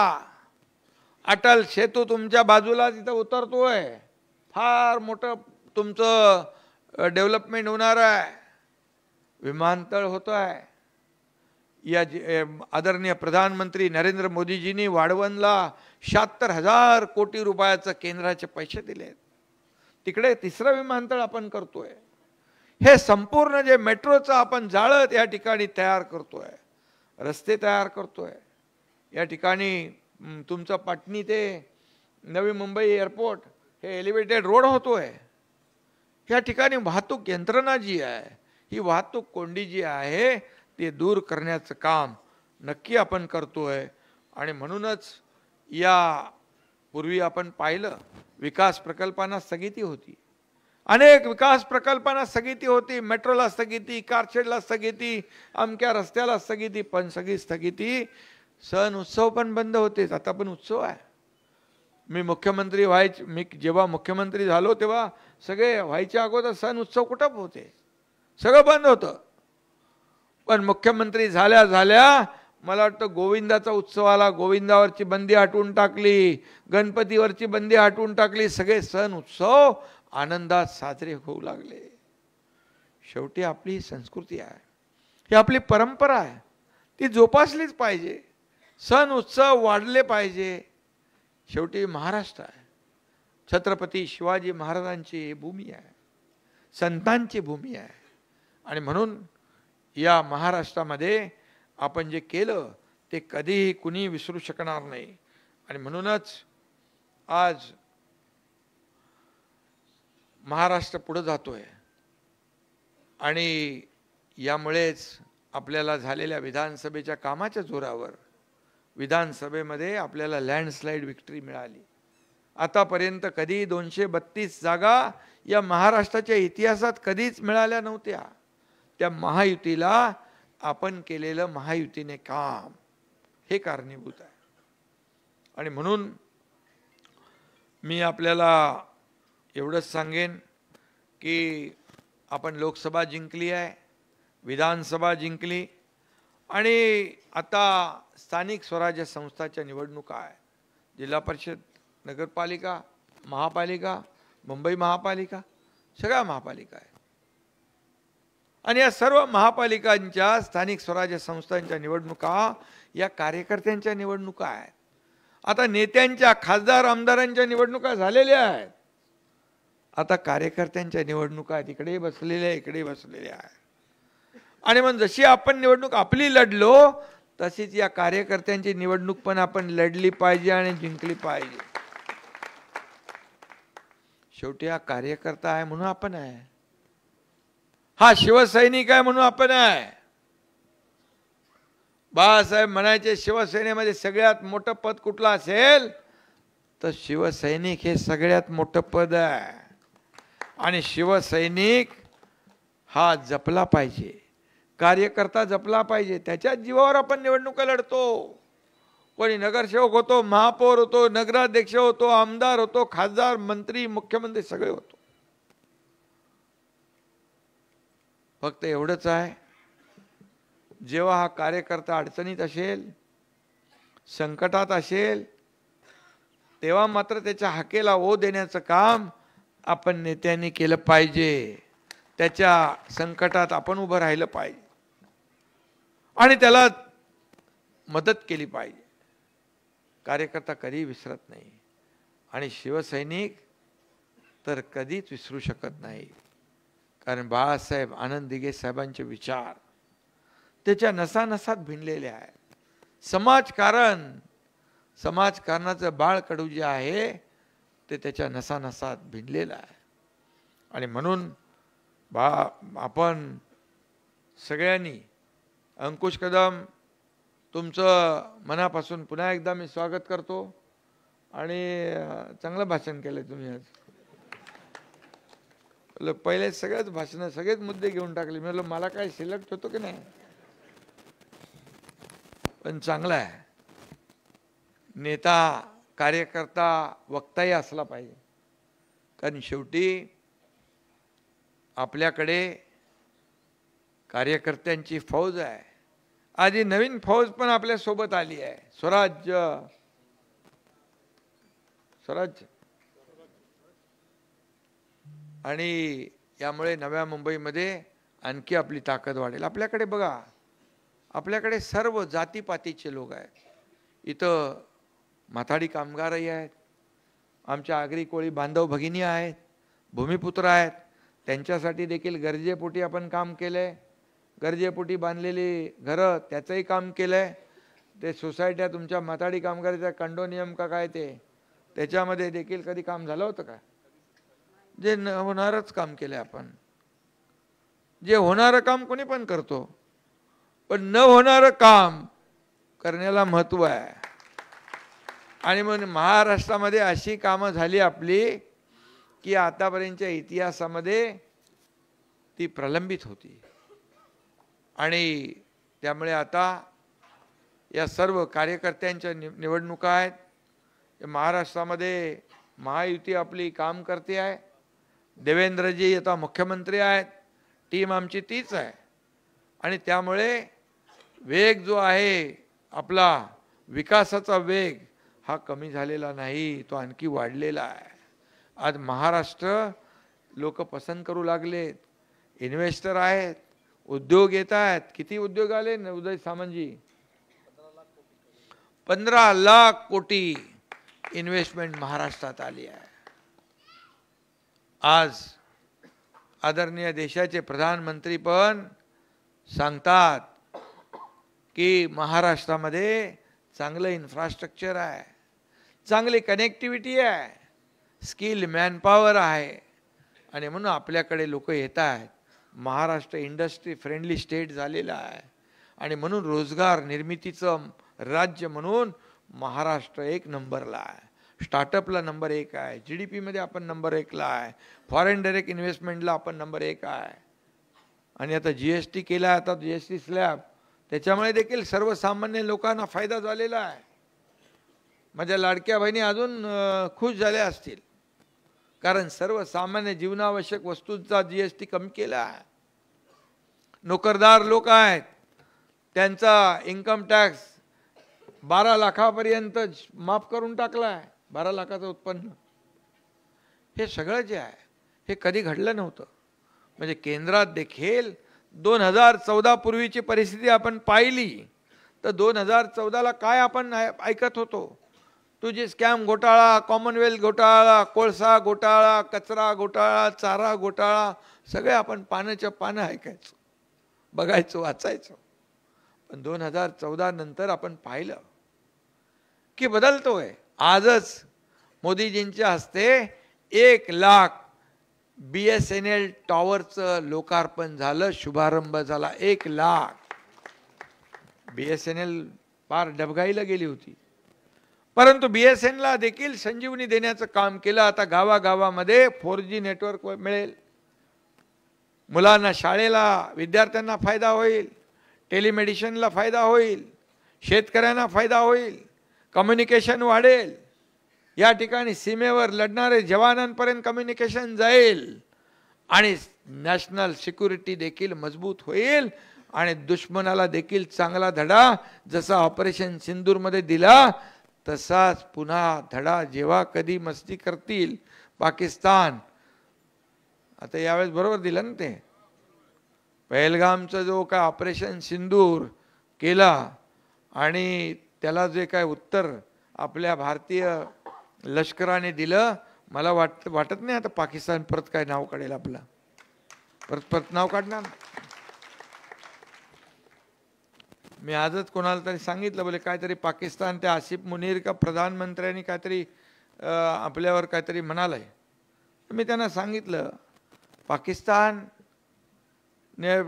अटल सेतू तुमच्या बाजूला तिथं उतरतोय, फार मोठं तुमचं डेव्हलपमेंट होणार आहे. विमानतळ होत आहे. या आदरणीय प्रधानमंत्री नरेंद्र मोदीजींनी वाढवणला 76,000 कोटी रुपयाचं केंद्राचे पैसे दिलेत. तिकडे 3रं विमानतळ आपण करतोय. हे संपूर्ण जे मेट्रोचं आपण जाळं या ठिकाणी तयार करतोय, रस्ते तयार करतोय. या ठिकाणी तुमचं पाटणी ते नवी मुंबई एअरपोर्ट हे एलिव्हेटेड रोड होतोय. या ठिकाणी वाहतूक यंत्रणा जी आहे, ही वाहतूक कोंडी जी आहे ते दूर करण्याचं काम नक्की आपण करतोय. आणि म्हणूनच या पूर्वी आपण पाहिलं विकास प्रकल्पांना स्थगिती होती, अनेक विकास प्रकल्पांना स्थगिती होती, मेट्रोला स्थगिती, कारशेडला स्थगिती, अमक्या रस्त्याला स्थगिती, पण सगळी स्थगिती. सण उत्सव पण बंद होते. आता पण उत्सव आहे. मी जेव्हा मुख्यमंत्री झालो तेव्हा सगळे व्हायच्या अगोदर सण उत्सव कुठं होते, सगळं बंद होतं. पण मुख्यमंत्री झाल्या मला वाटतं गोविंदाचा उत्सव आला, गोविंदावरची बंदी हटवून टाकली, गणपतीवरची बंदी हटवून टाकली, सगळे सण उत्सव आनंदात साजरे होऊ लागले. शेवटी आपली ही संस्कृती आहे, ही आपली परंपरा आहे, ती जोपासलीच पाहिजे. सण उत्सव वाढले पाहिजे. शेवटी महाराष्ट्र आहे, छत्रपती शिवाजी महाराजांची भूमी आहे, संतांची भूमी आहे. आणि म्हणून या महाराष्ट्रामध्ये आपण जे केलं ते कधीही कुणी विसरू शकणार नाही. आणि म्हणूनच आज महाराष्ट्र पुढे जातोय. आणि यामुळेच आपल्याला झालेल्या विधानसभेच्या कामाच्या जोरावर विधानसभेमध्ये आपल्याला लँडस्लाईड विक्ट्री मिळाली. आतापर्यंत कधी 232 जागा या महाराष्ट्राच्या इतिहासात कधीच मिळाल्या नव्हत्या. त्या महायुतीला आपण केलेलं महायुतीने काम हे कारणीभूत आहे. आणि म्हणून मी आपल्याला एवढंच सांगेन की आपण लोकसभा जिंकली आहे, विधानसभा जिंकली आणि आता स्थानिक स्वराज्य संस्थाच्या निवडणुका आहे. जिल्हा परिषद, नगरपालिका, महापालिका, मुंबई महापालिका, सगळ्या महापालिका आहे. आणि या सर्व महापालिकांच्या स्थानिक स्वराज्य संस्थांच्या निवडणुका या कार्यकर्त्यांच्या निवडणुका आहेत. आता नेत्यांच्या, खासदार आमदारांच्या निवडणुका झालेल्या आहेत. आता कार्यकर्त्यांच्या निवडणुका तिकडे बसलेल्या, इकडे बसलेल्या आहेत. आणि मग जशी आपण निवडणूक आपली लढलो तशीच या कार्यकर्त्यांची निवडणूक पण आपण लढली पाहिजे आणि जिंकली पाहिजे. शेवटी हा कार्यकर्ता आहे म्हणून आपण आहे, हा शिवसैनिक आहे म्हणून आपण आहे. बाळासाहेब म्हणायचे शिवसेनेमध्ये सगळ्यात मोठं पद कुठलं असेल तर शिवसैनिक हे सगळ्यात मोठं पद आहे. आणि शिवसैनिक हा जपला पाहिजे, कार्यकर्ता जपला पाहिजे. त्याच्याच जीवावर आपण निवडणुका लढतो. कोणी नगरसेवक होतो, महापौर होतो, नगराध्यक्ष होतो, आमदार होतो, खासदार, मंत्री, मुख्यमंत्री सगळे होतो. फक्त एवढंच आहे, जेव्हा हा कार्यकर्ता अडचणीत असेल, संकटात असेल, तेव्हा मात्र त्याच्या हाकेला ओ देण्याचं काम आपण नेत्यांनी केलं पाहिजे. त्याच्या संकटात आपण उभं राहिलं पाहिजे आणि त्याला मदत केली पाहिजे. कार्यकर्ता कधी विसरत नाही आणि शिवसैनिक तर कधीच विसरू शकत नाही. कारण बाळासाहेब आनंद दिघे साहेबांचे विचार त्याच्या नसानसात भिनलेले आहेत. समाजकारणाचं बाळकडू जे आहे ते त्याच्या नसानसात भिनलेलं आहे. आणि म्हणून आपण सगळ्यांनी, अंकुश कदम तुमचं मनापासून पुन्हा एकदा मी स्वागत करतो. आणि चांगलं भाषण केलं तुम्ही आज. पहिले सगळ्याच भाषण, सगळेच मुद्दे घेऊन टाकले. मी म्हटलं मला काय सिलेक्ट होतो की नाही, पण चांगला आहे. नेता, कार्यकर्ता, वक्ताही असला पाहिजे. कारण शेवटी आपल्याकडे कार्यकर्त्यांची फौज आहे. आधी नवीन फौज पण आपल्या सोबत आली आहे, स्वराज्य. आणि यामुळे नव्या मुंबईमध्ये आणखी आपली ताकद वाढेल. आपल्याकडे बघा, आपल्याकडे सर्व जातीपातीचे लोक आहेत. इथं माथाडी कामगारही आहेत, आमच्या आगरी कोळी बांधव भगिनी आहेत, भूमिपुत्र आहेत. त्यांच्यासाठी देखील गरजेपोटी आपण काम केलंय. गरजेपोटी बांधलेली घरं त्याचंही काम केलंय. ते सोसायट्या तुमच्या माथाडी कामगाराचा कंडोनियम का काय ते, त्याच्यामध्ये देखील कधी काम झालं होतं का? जे न होणारच काम केलंय आपण. जे होणारं काम कोणी पण करतो, पण न होणारं काम करण्याला महत्त्व आहे. आणि मग महाराष्ट्रामध्ये अशी कामं झाली आपली की आतापर्यंतच्या इतिहासामध्ये ती प्रलंबित होती. आणि त्यामुळे आता या सर्व कार्यकर्त्यांच्या निवडणुका आहेत. महाराष्ट्रामध्ये महायुती आपली काम करते आहे. देवेंद्रजी आता मुख्यमंत्री आहेत, टीम आमची तीच आहे. आणि त्यामुळे वेग जो आहे आपला, विकासाचा वेग हा कमी झालेला नाही, तो आणखी वाढलेला आहे. आज महाराष्ट्र लोक पसंत करू लागलेत. इन्व्हेस्टर आहेत, उद्योग येत आहेत. किती उद्योग आले उदय सामंतजी? 15 लाख कोटी इन्व्हेस्टमेंट महाराष्ट्रात आली आहे. आज आदरणीय देशाचे प्रधानमंत्री पण सांगतात की महाराष्ट्रामध्ये चांगलं इन्फ्रास्ट्रक्चर आहे, चांगली कनेक्टिव्हिटी आहे, स्किल मॅनपॉवर आहे. आणि म्हणून आपल्याकडे लोक येत आहेत. महाराष्ट्र इंडस्ट्री फ्रेंडली स्टेट झालेला आहे. आणि म्हणून रोजगार निर्मितीचं राज्य म्हणून महाराष्ट्र 1 नंबरला आहे. स्टार्टअपला नंबर 1 आहे, GDP मध्ये आपण नंबर 1ला आहे, फॉरेन डायरेक्ट इन्व्हेस्टमेंटला आपण नंबर 1 आहे. आणि आता GST केला, आता GST स्लॅब, त्याच्यामुळे देखील सर्वसामान्य लोकांना फायदा झालेला आहे. माझ्या लाडक्या बहिणी अजून खुश झाल्या असतील, कारण सर्वसामान्य जीवनावश्यक वस्तूंचा GST कमी केला आहे. नोकरदार लोक आहेत, त्यांचा इन्कम टॅक्स 12 लाखापर्यंत माफ करून टाकला आहे, 12 लाखाचं उत्पन्न. हे सगळं जे आहे हे कधी घडलं नव्हतं. म्हणजे केंद्रात देखील 2014 पूर्वीची परिस्थिती आपण पाहिली तर 2014ला काय आपण ऐकत होतो? तुझी स्कॅम घोटाळा, कॉमनवेल्थ घोटाळा, कोळसा घोटाळा, कचरा घोटाळा, चारा घोटाळा, सगळे आपण पानाच्या पानं ऐकायचो, बघायचो, वाचायचो. पण 2014 नंतर आपण पाहिलं की बदलतोय. आजच मोदीजींच्या हस्ते 1 लाख BSNL टॉवरचं लोकार्पण झालं, शुभारंभ झाला. 1 लाख. BSNL फार डबघाईला गेली होती, परंतु BSNLला देखील संजीवनी देण्याचं काम केलं. आता गावागावामध्ये 4G नेटवर्क मिळेल, मुलांना शाळेला, विद्यार्थ्यांना फायदा होईल, टेलिमेडिसिनला फायदा होईल, शेतकऱ्यांना फायदा होईल, कम्युनिकेशन वाढेल. या ठिकाणी सीमेवर लढणारे जवानांपर्यंत कम्युनिकेशन जाईल आणि नॅशनल सिक्युरिटी देखील मजबूत होईल. आणि दुश्मनाला देखील चांगला धडा जसा ऑपरेशन सिंदूरमध्ये दिला तसाच पुन्हा धडा जेव्हा कधी मस्ती करतील पाकिस्तान. आता यावेळेस बरोबर दिलं ना ते पहलगामचा जो काय ऑपरेशन सिंदूर केला आणि त्याला जे काय उत्तर आपल्या भारतीय लष्कराने दिलं, मला वाटत नाही आता पाकिस्तान परत काय नाव काढेल आपला, परत नाव काढणार. मी आजच कोणाला तरी सांगितलं, बोले काहीतरी पाकिस्तान त्या आसिफ मुनीर का प्रधानमंत्र्यांनी काहीतरी आपल्यावर काहीतरी म्हणालंय. मी त्यांना सांगितलं पाकिस्तान ने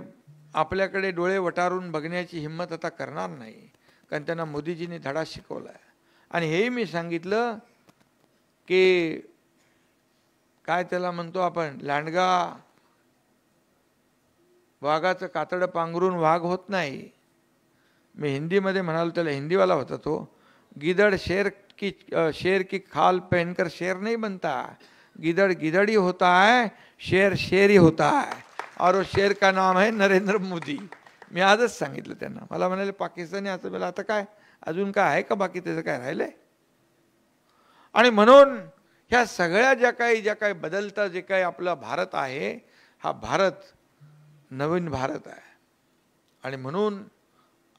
आपल्याकडे डोळे वटारून बघण्याची हिंमत आता करणार नाही, कारण त्यांना मोदीजींनी धडा शिकवला आहे. आणि हेही मी सांगितलं की काय त्याला म्हणतो आपण, लांडगा वाघाचं कातडं पांघरून वाघ होत नाही. मी हिंदीमध्ये म्हणालो, त्याला हिंदीवाला होता तो, गिदड़ शेर की खाल पहनकर शेर नहीं बनता, गिदड़ गिदड़ ही होता है, शेर शेर ही होता है, और वो शेर का नाम है नरेंद्र मोदी. मी आजच सांगितलं त्यांना. मला म्हणाले पाकिस्तानी असं मला आता काय अजून काय आहे का बाकी त्याचं काय राहिलंय. आणि म्हणून ह्या सगळ्या ज्या काही बदलता जे काही आपला भारत आहे, हा भारत नवीन भारत आहे. आणि म्हणून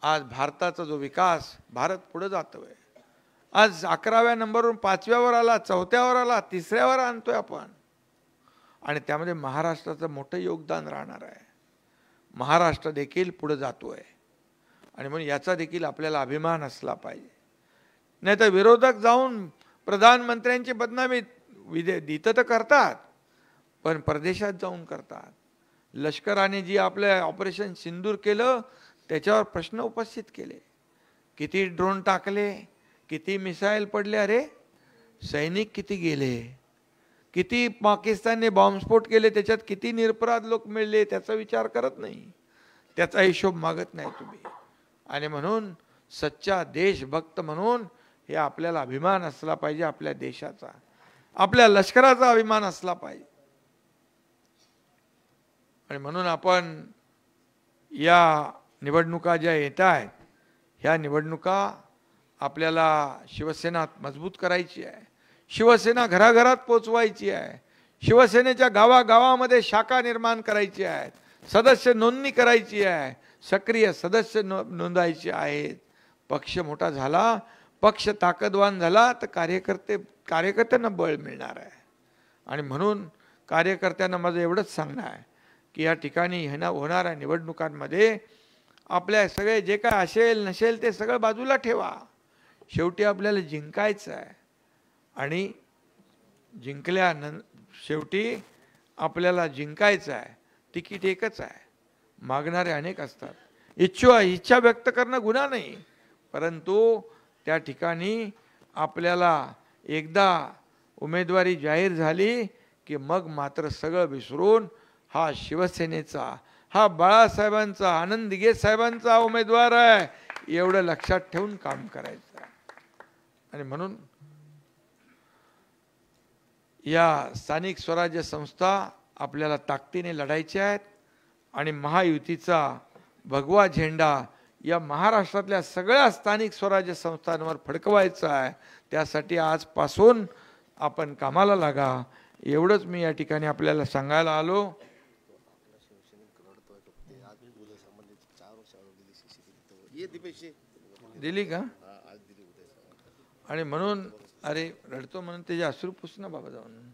आज भारताचा जो विकास, भारत पुढे जातोय. आज 11व्या नंबरवरून 5व्यावर आला, 4थ्यावर आला, 3ऱ्यावर आणतोय आपण. आणि त्यामध्ये महाराष्ट्राचं मोठं योगदान राहणार आहे. महाराष्ट्र देखील पुढे जातोय आणि म्हणून याचा देखील आपल्याला अभिमान असला पाहिजे. नाही तर विरोधक जाऊन प्रधानमंत्र्यांची बदनामी देत तर करतात, पण परदेशात जाऊन करतात. लष्कराने जी आपल्या ऑपरेशन सिंदूर केलं त्याच्यावर प्रश्न उपस्थित केले, किती ड्रोन टाकले, किती मिसाईल पडले, अरे सैनिक किती गेले, किती पाकिस्तानने बॉम्बस्फोट केले, त्याच्यात किती निरपराध लोक मिळले, त्याचा विचार करत नाही, त्याचा हिशोब मागत नाही तुम्ही. आणि म्हणून सच्चा देशभक्त म्हणून हे आपल्याला अभिमान असला पाहिजे, आपल्या देशाचा, आपल्या लष्कराचा अभिमान असला पाहिजे. आणि म्हणून आपण या निवडणुका ज्या येत आहेत, ह्या निवडणुका आपल्याला शिवसेना मजबूत करायची आहे, शिवसेना घराघरात पोचवायची आहे, शिवसेनेच्या गावागावामध्ये शाखा निर्माण करायची आहेत, सदस्य नोंदणी करायची आहे, सक्रिय सदस्य नोंदायचे आहेत. पक्ष मोठा झाला, पक्ष ताकदवान झाला तर कार्यकर्त्यांना बळ मिळणार आहे. आणि म्हणून कार्यकर्त्यांना माझं एवढंच सांगणं आहे की या ठिकाणी होणाऱ्या निवडणुकांमध्ये आपल्या सगळे जे काय असेल नसेल ते सगळं बाजूला ठेवा. शेवटी आपल्याला जिंकायचं आहे आणि शेवटी आपल्याला जिंकायचं आहे. तिकीट एकच आहे, मागणारे अनेक असतात. इच्छा व्यक्त करणं गुन्हा नाही, परंतु त्या ठिकाणी आपल्याला एकदा उमेदवारी जाहीर झाली की मग मात्र सगळं विसरून हा शिवसेनेचा, हा बाळासाहेबांचा, आनंद दिघे साहेबांचा उमेदवार आहे एवढं लक्षात ठेवून काम करायचं आहे. आणि म्हणून या स्थानिक स्वराज्य संस्था आपल्याला ताकदीने लढायच्या आहेत आणि महायुतीचा भगवा झेंडा या महाराष्ट्रातल्या सगळ्या स्थानिक स्वराज्य संस्थांवर फडकवायचा आहे. त्यासाठी आजपासून आपण कामाला लागा एवढंच मी या ठिकाणी आपल्याला सांगायला आलो. दिली का? आणि म्हणून अरे रडतो म्हणून त्याचे अश्रू पुस ना बाबा जाऊन.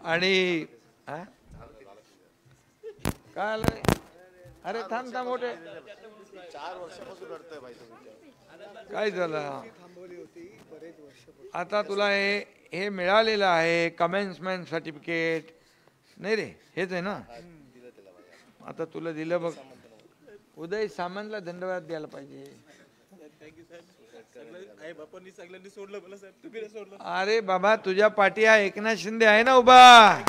आणि काय आलं? अरे थांब थांब मोठे, 4 वर्षापासून रडतोय भाई. काय झालं आता तुला? हे मिळालेलं आहे कमेन्समेंट सर्टिफिकेट नाही रे, हेच आहे ना. आता तुला दिलं बघ. उदय सामंतला धन्यवाद द्यायला पाहिजे. अरे बाबा तुझ्या पाठी हा एकनाथ शिंदे आहे ना उभा.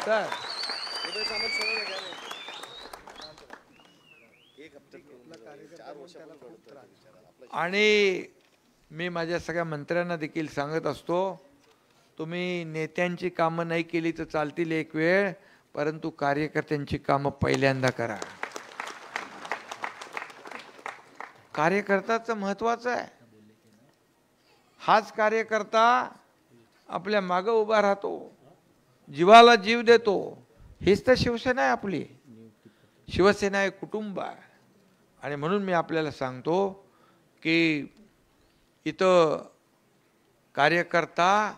तर आणि मी माझ्या सगळ्या मंत्र्यांना देखील सांगत असतो, तुम्ही नेत्यांची कामं नाही केली तर चालतील एक वेळ, परंतु कार्यकर्त्यांची कामं पहिल्यांदा करा. कार्यकर्ताचं महत्वाचं आहे. हाच कार्यकर्ता आपल्या मागं उभा राहतो, जीवाला जीव देतो. हेच तर शिवसेना आहे आपली. शिवसेना हे कुटुंब आहे. आणि म्हणून मी आपल्याला सांगतो की इथं कार्यकर्ता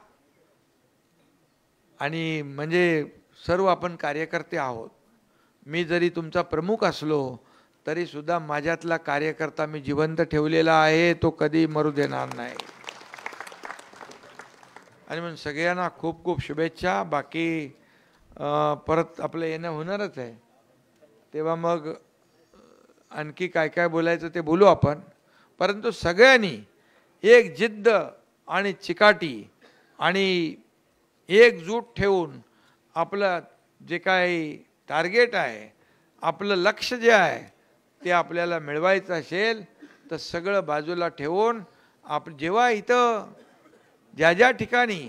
आणि म्हणजे सर्व आपण कार्यकर्ते आहोत. मी जरी तुमचा प्रमुख असलो तरी सुद्धा माझ्यातला कार्यकर्ता मी जिवंत ठेवलेला आहे, तो कधी मरू देणार नाही. आणि म्हणून सगळ्यांना खूप खूप शुभेच्छा. बाकी परत आपलं येणं होणारच आहे, तेव्हा मग आणखी काय काय बोलायचं ते बोलू आपण. परंतु सगळ्यांनी एक जिद्द आणि चिकाटी आणि एकजूट ठेवून आपलं जे काही टार्गेट आहे, आपलं लक्ष जे आहे ते आपल्याला मिळवायचं असेल तर सगळं बाजूला ठेवून जेव्हा इथं ज्या ज्या ठिकाणी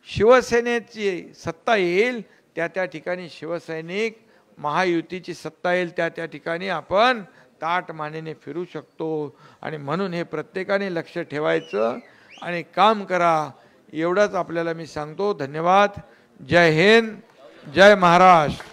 शिवसेनेची सत्ता येईल त्या त्या ठिकाणी शिवसैनिक, महायुतीची सत्ता येईल त्या त्या ठिकाणी आपण ताठ मानेने फिरू शकतो. आणि म्हणून हे प्रत्येकाने लक्ष ठेवायचं आणि काम करा एवढंच आपल्याला मी सांगतो. धन्यवाद. जय हिंद, जय महाराष्ट्र.